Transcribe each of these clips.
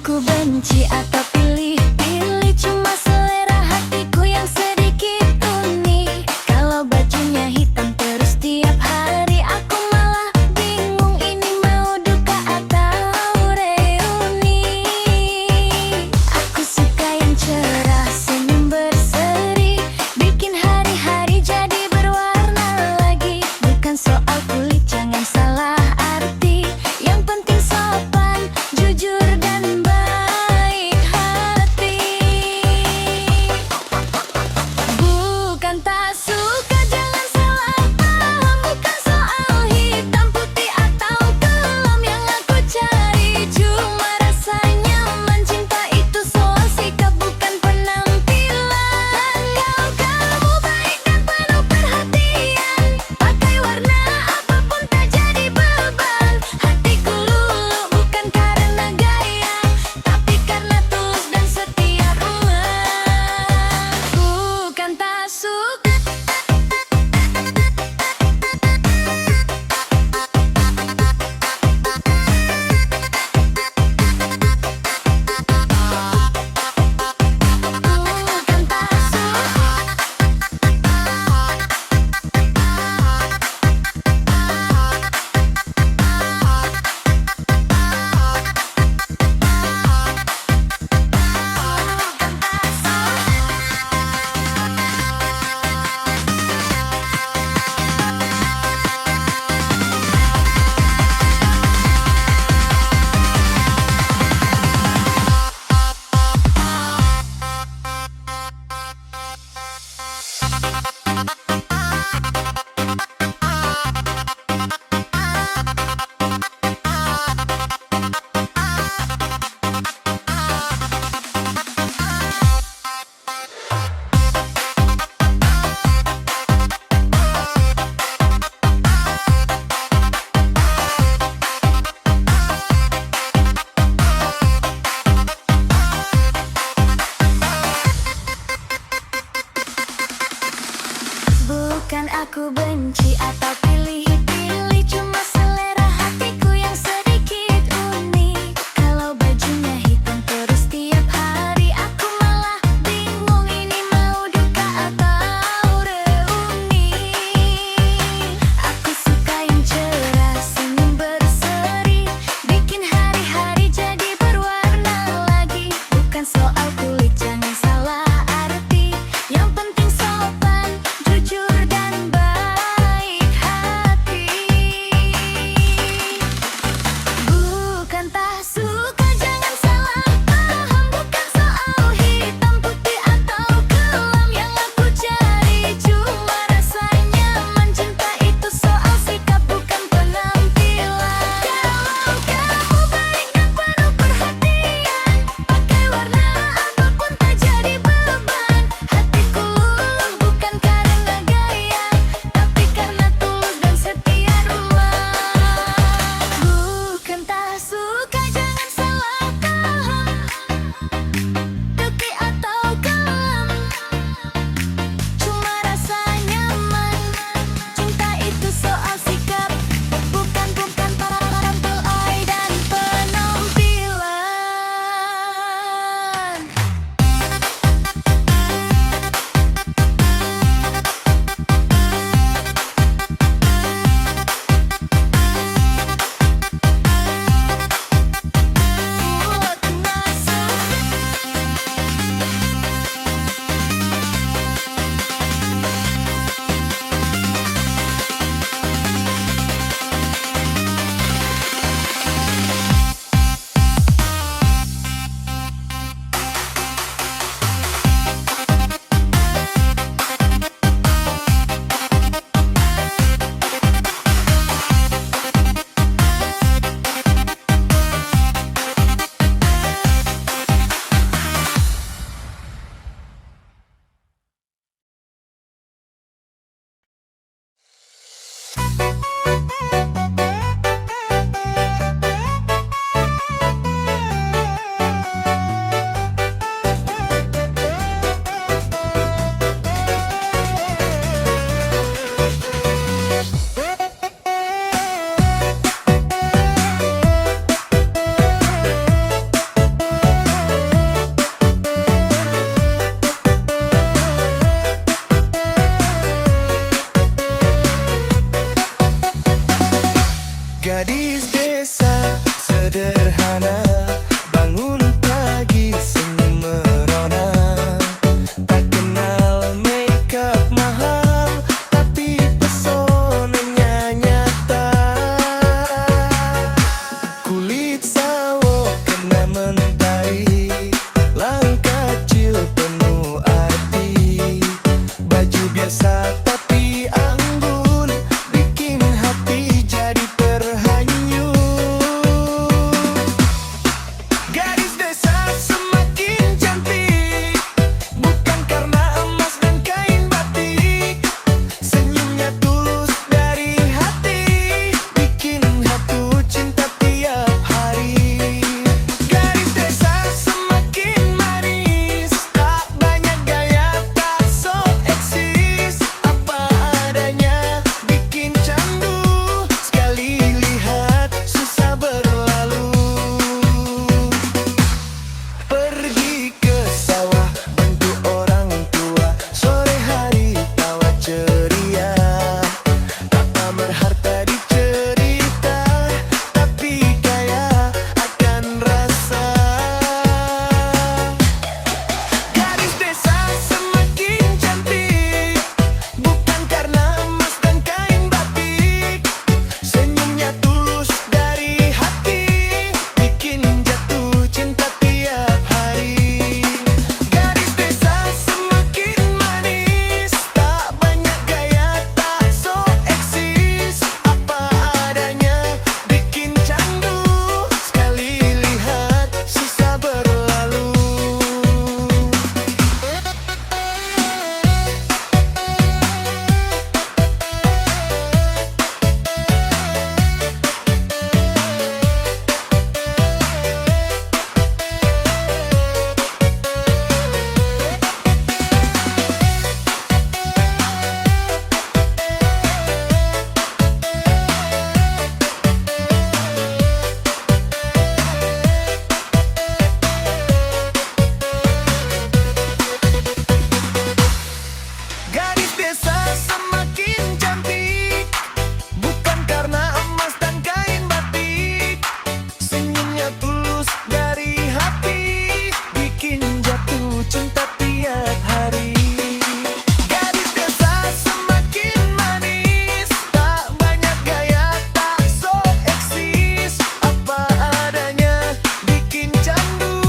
Aku benci atau pilih-pilih, cuma selera hatiku yang sedikit unik. Kalau bajunya hitam terus tiap hari, aku malah bingung ini mau duka atau reuni. Aku suka yang cerah, senyum berseri, bikin hari-hari jadi berwarna lagi. Bukan soal kulit, jangan salah arti, yang penting sopan, jujur dan baik hati. santai, langkah kecil penuh arti. Baju biasa tapi anggun, bikin hati jadi terhanyut. Gadis desa semakin cantik, bukan karena emas dan kain batik. Senyumnya tulus dari hati, bikin hatu cinta tiap hari. Gadis desa semakin manis, tak banyak gaya, tak sok eksis. Apa adanya, bikin candu, sekali lihat susah berlalu. Pergi ke sawah, bantu orang tua, sore hari tawa ceria. Tak pamer harta di cerita, tapi kaya akan rasa. Gadis desa semakin cantik, bukan karena emas dan kain batik. Senyumnya tulus dari hati, bikin jatuh cinta tiap hari. Gadis desa semakin manis, tak banyak gaya, tak sok eksis. Apa adanya, bikin candu, sekali lihat susah berlalu. Gadis desa semakin cantik, bukan karena emas dan kain batik. Senyumnya tulus dari hati, bikin jatuh cinta tiap hari. Gadis desa semakin manis, tak banyak gaya, tak sok eksis. Apa adanya, bikin candu,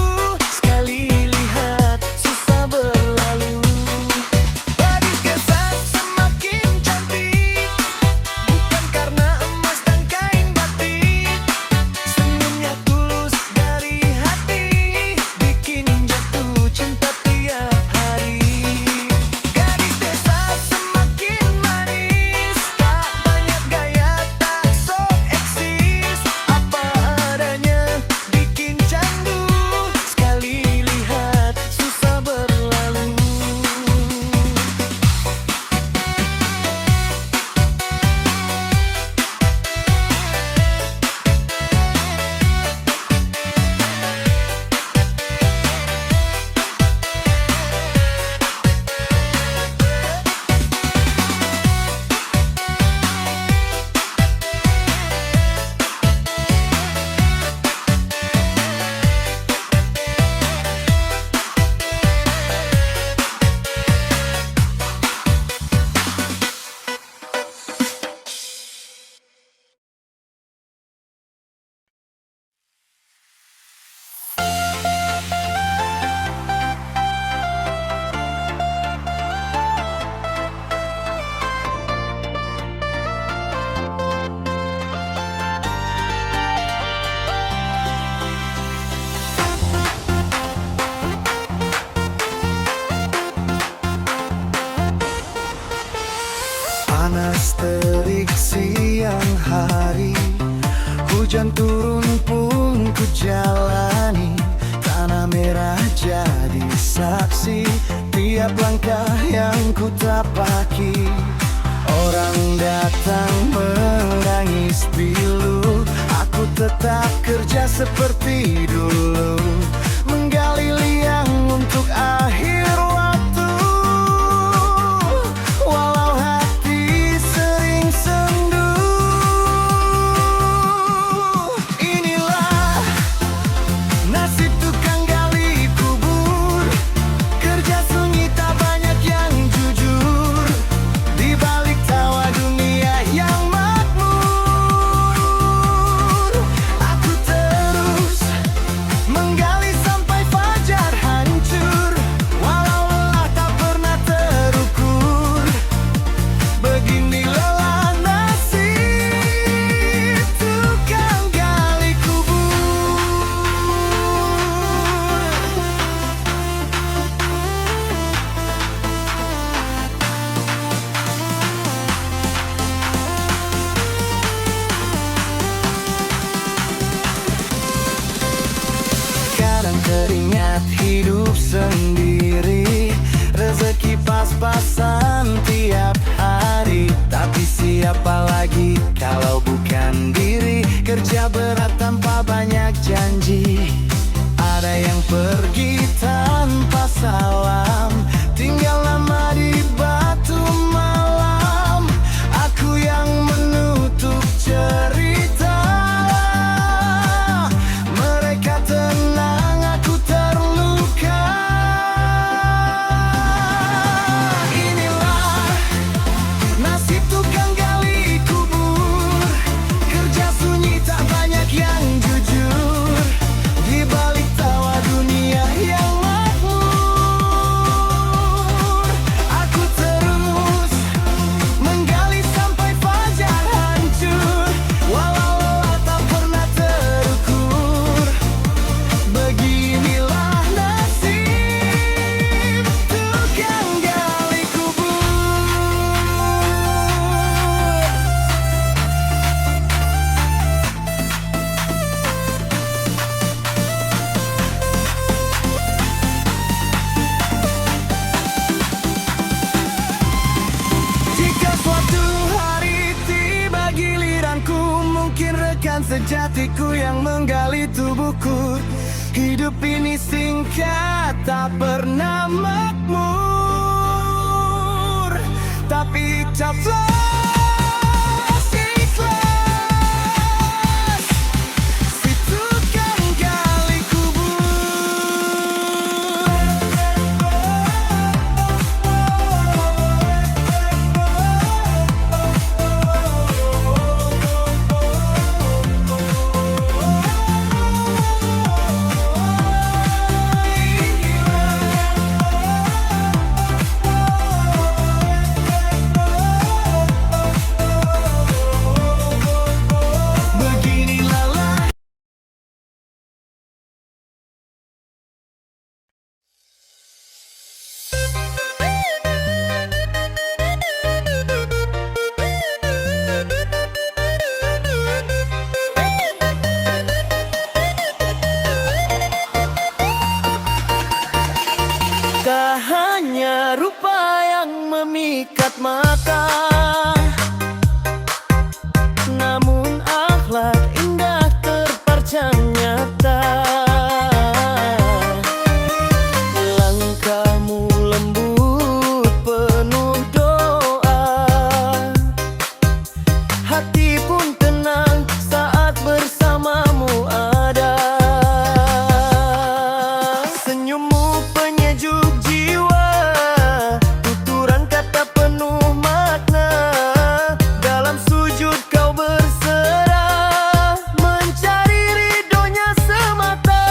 sekali lihat susah berlalu. Gadis desa semakin cantik, bukan karena emas dan kain batik. Senyumnya tulus dari hati, bikin jatuh cinta tiap hari. Gadis desa semakin manis, tak banyak gaya, tak sok eksis. Apa adanya, bikin candu, sekali lihat susah berlalu. Panas terik siang hari, hujan turun pun ku jalani. Tanah merah jadi saksi tiap langkah yang ku tapaki. Orang datang menangis pilu, aku tetap kerja seperti dulu, menggali liang untuk akhir waktu. Walau hati sering sendu, inilah nasib tukang gali kubur. Kerja sunyi tak banyak yang jujur, di balik tawa dunia yang makmur. Aku terus menggali ingat hidup sendiri, rezeki pas-pasan tiap hari. Tapi siapa lagi kalau bukan diri, kerja berat tanpa banyak janji. Ada yang pergi tanpa salam, tinggal lama di batu malam. Aku yang menutup cerita, mereka tenang, aku terluka. Inilah nasib tukang gali kubur, kerja sunyi tak banyak yang jujur. Di balik tawa dunia yang makmur, aku terus menggali sampai fajar hancur. Walau lelah tak pernah terukur, beginilah nasib tukang gali kubur. Jika suatu hari tiba giliranku, mungkin rekan sejatiku yang menggali tubuhku. Hidup ini singkat, tak pernah makmur, tapi ikhlas, ikhlas si tukang gali beginilah lah. Tak hanya rupa yang memikat mata, namun akhlak indah terparcang nyata. Langkahmu lembut penuh doa, hati pun tenang saat bersamamu ada. Senyummu penyejuk jiwa, tuturan kata penuh makna. Dalam sujud kau berserah, mencari ridhonya semata.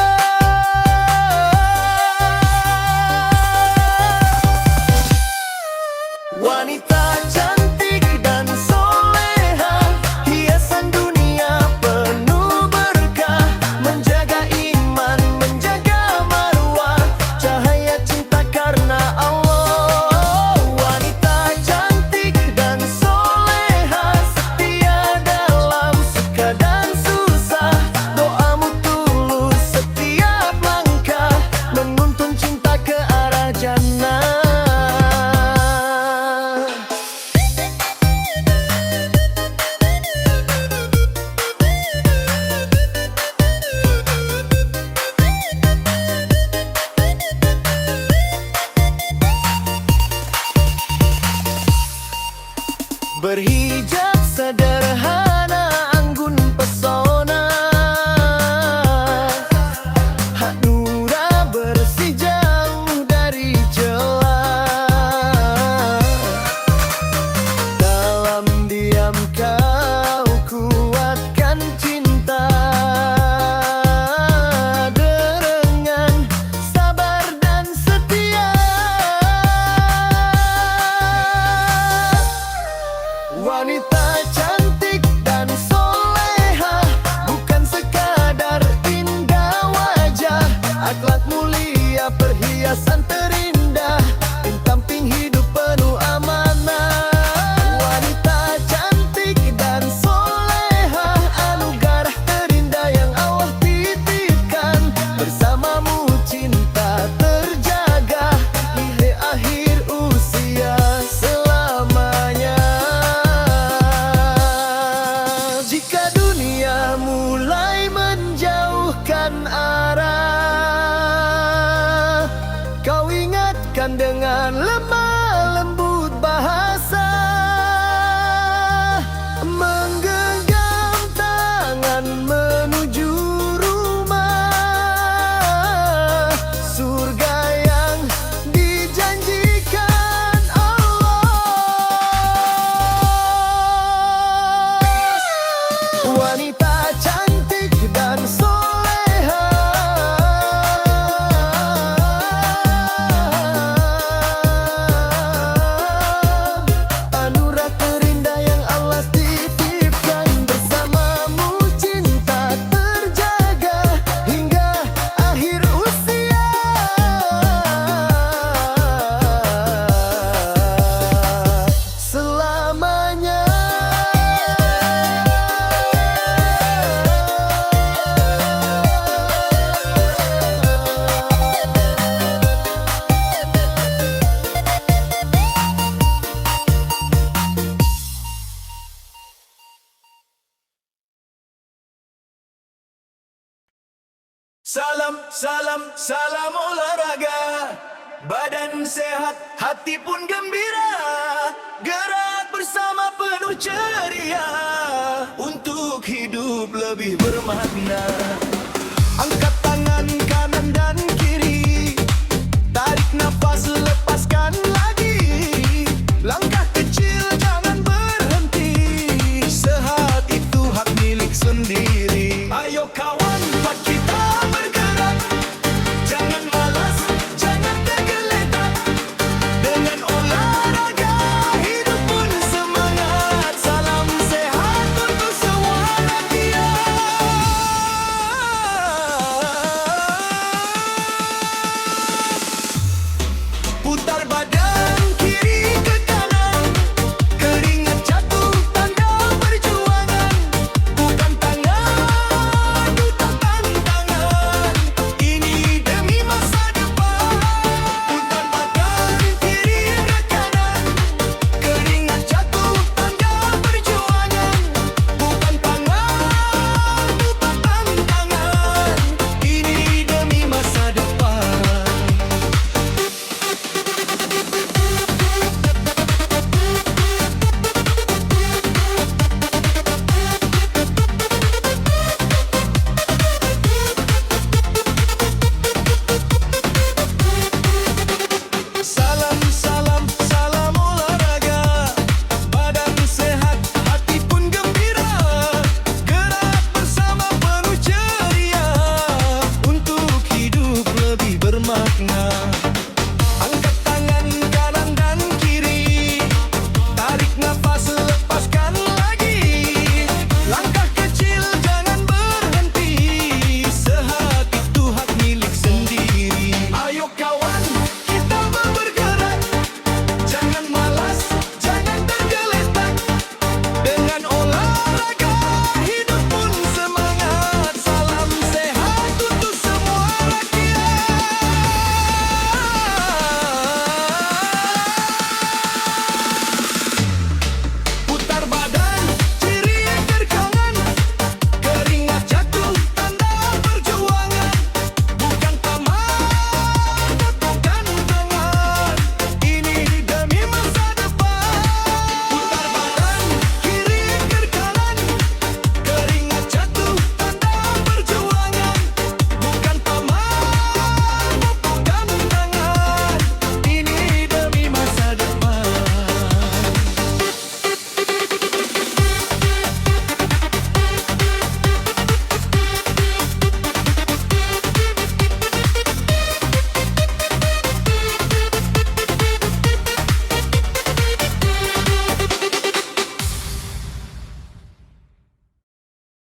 Wanita cantik dan soleha, hiasan dunia penuh berkah. Menjaga iman, menjaga maruah, cahaya cinta karena Allah. Wanita cantik dan soleha, setia dalam suka dan susah. Doamu tulus setiap langkah, menuntun cinta ke arah jannah. Berhijab sederhana, anggun pesona, hak nura bersih jauh dari celah. Dalam diam kau kuatkan cinta, dengan sabar dan setia. Wanita cantik dan soleha, bukan sekadar indah wajah. Akhlak mulia, perhiasan terindah, pendamping hidup penuh amanah. Wanita cantik dan soleha, anugerah terindah yang Allah titipkan. Bersamamu cinta Bukan dengan lemah lembut bahasa, menggenggam tangan menuju rumah surga yang dijanjikan Allah. Wanita cantik dan soleha, anugerah terindah yang Allah titipkan. Bersamamu cinta terjaga hingga akhir usia. Selamanya. Salam, salam, salam olahraga. Badan sehat, hati pun gembira. Gerak bersama penuh ceria untuk hidup lebih bermakna. Angkat tangan kanan dan kiri, tarik nafas, lepaskan lagi. Langkah kecil, jangan berhenti. Sehat itu hak milik sendiri. Ayo kawan, buat kita bergerak. Jangan malas, jangan tergeletak. Dengan olahraga, hidup pun semangat. Salam sehat untuk semua rakyat. Putar badan kiri ke kanan, keringat jatuh tanda perjuangan. Bukan tangan untuk tantangan, ini demi masa depan. Putar badan kiri ke kanan, keringat jatuh tanda perjuangan. Bukan tangan untuk tantangan, ini demi masa depan. Salam, salam, salam olahraga. Badan sehat, hati pun gembira. Gerak bersama penuh ceria untuk hidup lebih bermakna.